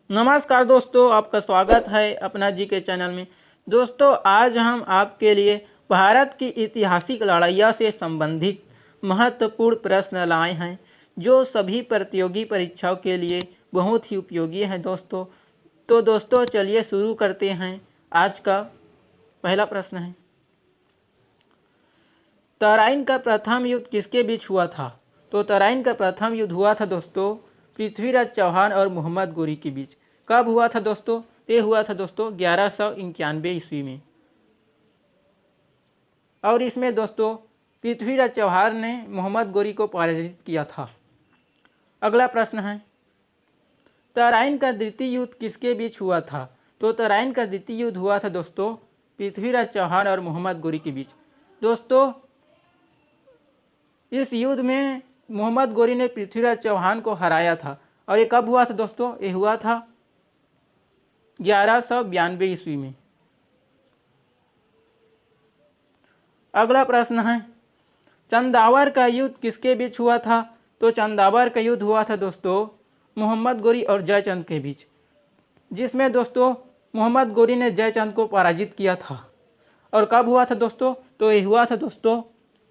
नमस्कार दोस्तों, आपका स्वागत है अपना जी के चैनल में। दोस्तों, आज हम आपके लिए भारत की ऐतिहासिक लड़ाइयों से संबंधित महत्वपूर्ण प्रश्न लाए हैं, जो सभी प्रतियोगी परीक्षाओं के लिए बहुत ही उपयोगी हैं दोस्तों। तो दोस्तों, चलिए शुरू करते हैं। आज का पहला प्रश्न है, तराइन का प्रथम युद्ध किसके बीच हुआ था? तो तराइन का प्रथम युद्ध हुआ था दोस्तों पृथ्वीराज चौहान और मोहम्मद गोरी के बीच। कब हुआ था दोस्तों? ये हुआ था दोस्तों 1191 ईस्वी में। और इसमें दोस्तों पृथ्वीराज चौहान ने मोहम्मद गोरी को पराजित किया था। अगला प्रश्न है, तराइन का द्वितीय युद्ध किसके बीच हुआ था? तो तराइन का द्वितीय युद्ध हुआ था दोस्तों पृथ्वीराज चौहान और मोहम्मद गोरी के बीच। दोस्तों, इस युद्ध में मोहम्मद गोरी ने पृथ्वीराज चौहान को हराया था। और ये कब हुआ था दोस्तों? ये हुआ था 1192 ईस्वी में। अगला प्रश्न है, चंदावर का युद्ध किसके बीच हुआ था? तो चंदावर का युद्ध हुआ था दोस्तों मोहम्मद गोरी और जयचंद के बीच, जिसमें दोस्तों मोहम्मद गोरी ने जयचंद को पराजित किया था। और कब हुआ था दोस्तों? तो ये हुआ था दोस्तों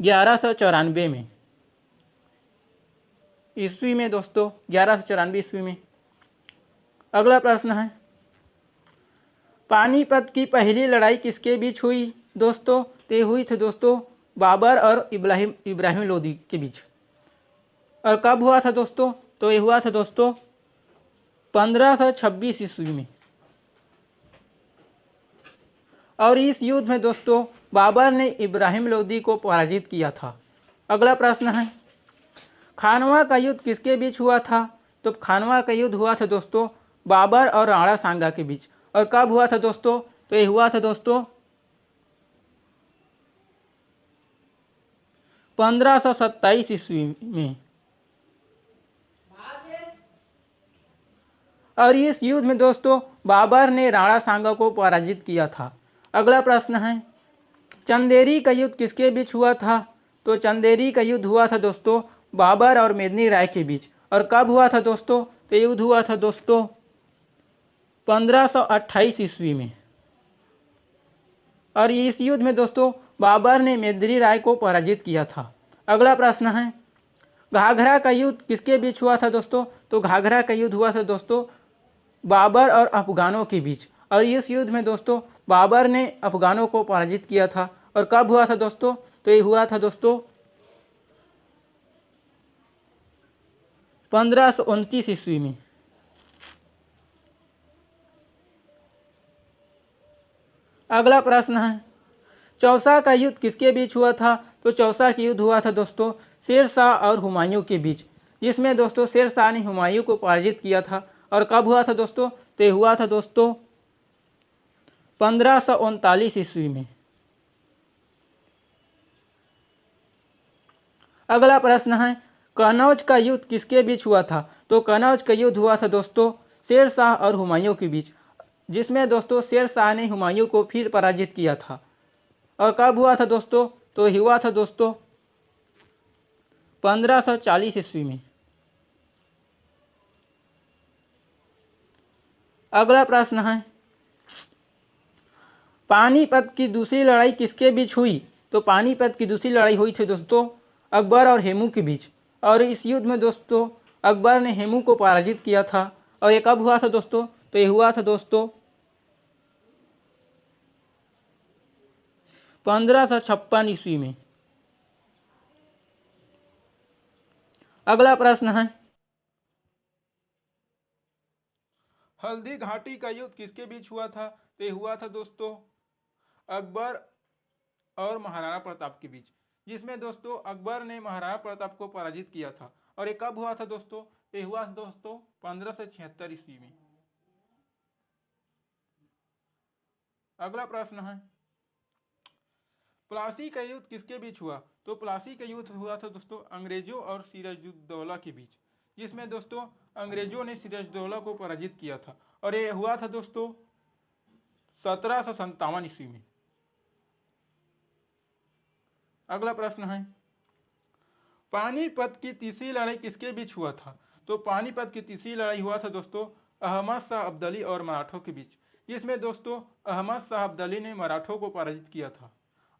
1194 में ईस्वी में दोस्तों 1194 ईस्वी में। अगला प्रश्न है, पानीपत की पहली लड़ाई किसके बीच हुई दोस्तों? ये हुई थी दोस्तों बाबर और इब्राहिम लोदी के बीच। और कब हुआ था दोस्तों? तो ये हुआ था दोस्तों 1526 ईस्वी में। और इस युद्ध में दोस्तों बाबर ने इब्राहिम लोदी को पराजित किया था। अगला प्रश्न है, खानवा का युद्ध किसके बीच हुआ था? तो खानवा का युद्ध हुआ था दोस्तों बाबर और राणा सांगा के बीच। और कब हुआ था दोस्तों? तो ये हुआ था दोस्तों 1527 ईस्वी में। और इस युद्ध में दोस्तों बाबर ने राणा सांगा को पराजित किया था। अगला प्रश्न है, चंदेरी का युद्ध किसके बीच हुआ था? तो चंदेरी का युद्ध हुआ था दोस्तों बाबर और मेदिनी राय के बीच। और कब हुआ था दोस्तों? तो युद्ध हुआ था दोस्तों 1528 ईस्वी में। और इस युद्ध में दोस्तों बाबर ने मेदिनी राय को पराजित किया था। अगला प्रश्न है, घाघरा का युद्ध किसके बीच हुआ था दोस्तों? तो घाघरा का युद्ध हुआ था दोस्तों बाबर और अफगानों के बीच। और इस युद्ध में दोस्तों बाबर ने अफगानों को पराजित किया था। और कब हुआ था दोस्तों? तो ये हुआ था दोस्तों 1529 ईस्वी में। अगला प्रश्न है, चौसा का युद्ध किसके बीच हुआ था? तो चौसा का युद्ध हुआ था दोस्तों शेर शाह और हुमायूं के बीच, जिसमें दोस्तों शेर शाह ने हुमायूं को पराजित किया था। और कब हुआ था दोस्तों? तो ये हुआ था दोस्तों 1539 ईस्वी में। अगला प्रश्न है, कनौज का युद्ध किसके बीच हुआ था? तो कनौज का युद्ध हुआ था दोस्तों शेर शाह और हुमायूं के बीच, जिसमें दोस्तों शेर शाह ने हुमायूं को फिर पराजित किया था। और कब हुआ था दोस्तों? तो हुआ था दोस्तों 1540 ईस्वी में। अगला प्रश्न है, पानीपत की दूसरी लड़ाई किसके बीच हुई? तो पानीपत की दूसरी लड़ाई हुई थी दोस्तों अकबर और हेमू के बीच। और इस युद्ध में दोस्तों अकबर ने हेमू को पराजित किया था। और ये कब हुआ था दोस्तों? तो ये हुआ था दोस्तों 1556 ईस्वी में। अगला प्रश्न है, हल्दी घाटी का युद्ध किसके बीच हुआ था? तो ये हुआ था दोस्तों अकबर और महाराणा प्रताप के बीच, जिसमें दोस्तों अकबर ने महाराणा प्रताप को पराजित किया था। और ये कब हुआ था दोस्तों? ये हुआ था दोस्तों 1576 ईस्वी में। अगला प्रश्न है, प्लासी का युद्ध किसके बीच हुआ? तो प्लासी का युद्ध हुआ था दोस्तों अंग्रेजों और सिराजुद्दौला के बीच, जिसमें दोस्तों अंग्रेजों ने सिराजुद्दौला को पराजित किया था। और ये हुआ था दोस्तों 1757 ईस्वी में। अगला प्रश्न है, पानीपत की तीसरी लड़ाई किसके बीच हुआ था? तो पानीपत की तीसरी लड़ाई हुआ था दोस्तों अहमद शाह अब्दाली और मराठों के बीच। जिसमें दोस्तों अहमद शाह अब्दाली ने मराठों को पराजित किया था।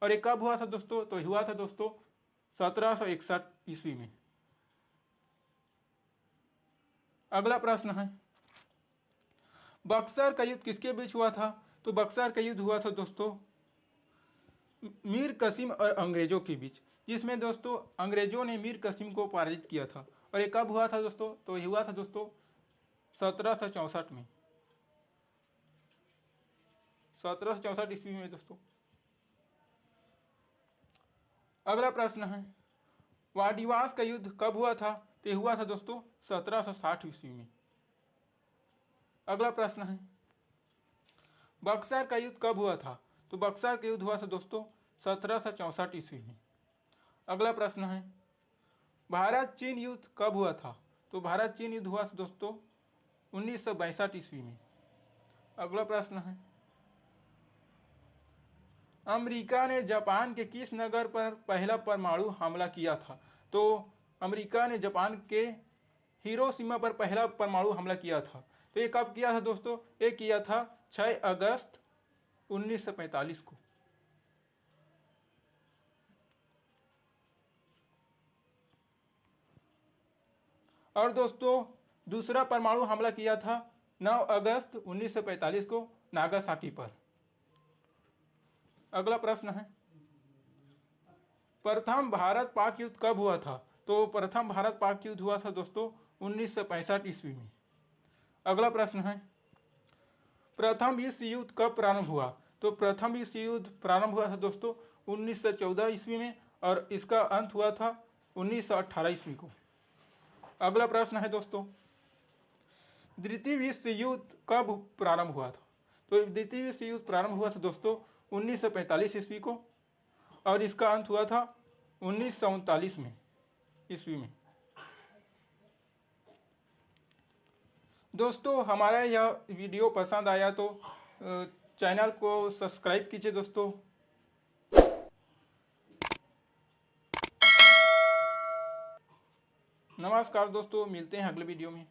और ये कब हुआ था दोस्तों? तो हुआ था दोस्तों 1761 ईस्वी में। अगला प्रश्न है, बक्सर का युद्ध किसके बीच हुआ था? तो बक्सर का युद्ध हुआ था दोस्तों मीर कासिम और अंग्रेजों के बीच। जिसमें दोस्तों अंग्रेजों ने मीर कासिम को पराजित किया था। और ये कब हुआ था दोस्तों? तो ये हुआ था दोस्तों 1764 में, 1764 ईस्वी में दोस्तों। अगला प्रश्न है, वाडिवास का युद्ध कब हुआ था? तो हुआ था दोस्तों 1760 ईस्वी में। अगला प्रश्न है, बक्सर का युद्ध कब हुआ था? तो बक्सर का युद्ध हुआ था दोस्तों 1764 ईस्वी में। अगला प्रश्न है, भारत चीन युद्ध कब हुआ था? तो भारत चीन युद्ध हुआ था दोस्तों 1962 ईस्वी में। अगला प्रश्न है, अमेरिका ने जापान के किस नगर पर पहला परमाणु हमला किया था? तो अमेरिका ने जापान के हिरोशिमा पर पहला परमाणु हमला किया था। तो ये कब किया था दोस्तों? ये किया था 6 अगस्त 1945 को। और दोस्तों दूसरा परमाणु हमला किया था 9 अगस्त 1945 को नागासाकी पर। अगला प्रश्न है, प्रथम भारत पाक युद्ध कब हुआ था? तो प्रथम भारत पाक युद्ध हुआ था दोस्तों 1965 ईस्वी में। अगला प्रश्न है, प्रथम विश्व युद्ध कब प्रारंभ हुआ? तो प्रथम विश्व युद्ध प्रारंभ हुआ था दोस्तों 1914 ईस्वी में और इसका अंत हुआ था 1918 ईस्वी को। अगला प्रश्न है दोस्तों, द्वितीय विश्व युद्ध कब प्रारंभ हुआ था? तो द्वितीय विश्व युद्ध प्रारंभ हुआ था दोस्तों 1945 ईस्वी को और इसका अंत हुआ था 1939 में ईस्वी में। दोस्तों हमारा यह वीडियो पसंद आया तो चैनल को सब्सक्राइब कीजिए दोस्तों। नमस्कार दोस्तों, मिलते हैं अगले वीडियो में।